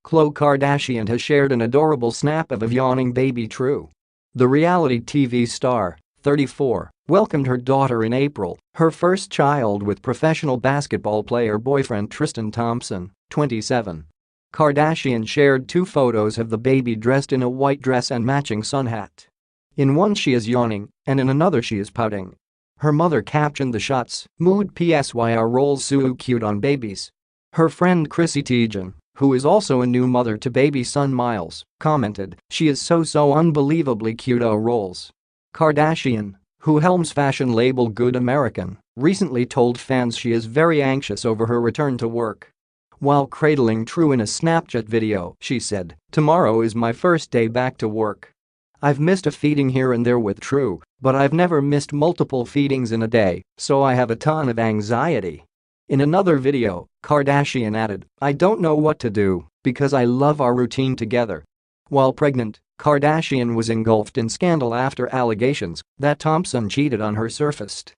Khloe Kardashian has shared an adorable snap of a yawning baby True. The reality TV star, 34, welcomed her daughter in April, her first child with professional basketball player boyfriend True Thompson, 27. Kardashian shared 2 photos of the baby dressed in a white dress and matching sun hat. In one she is yawning, and in another she is pouting. Her mother captioned the shots, "Mood PSYR rolls so cute on babies." Her friend Chrissy Teigen, who is also a new mother to baby son Miles, commented, "She is so unbelievably cute, oh rolls." Kardashian, who helms fashion label Good American, recently told fans she is very anxious over her return to work. While cradling True in a Snapchat video, she said, "Tomorrow is my first day back to work. I've missed a feeding here and there with True, but I've never missed multiple feedings in a day, so I have a ton of anxiety." In another video, Kardashian added, "I don't know what to do because I love our routine together." While pregnant, Kardashian was engulfed in scandal after allegations that Thompson cheated on her surfaced.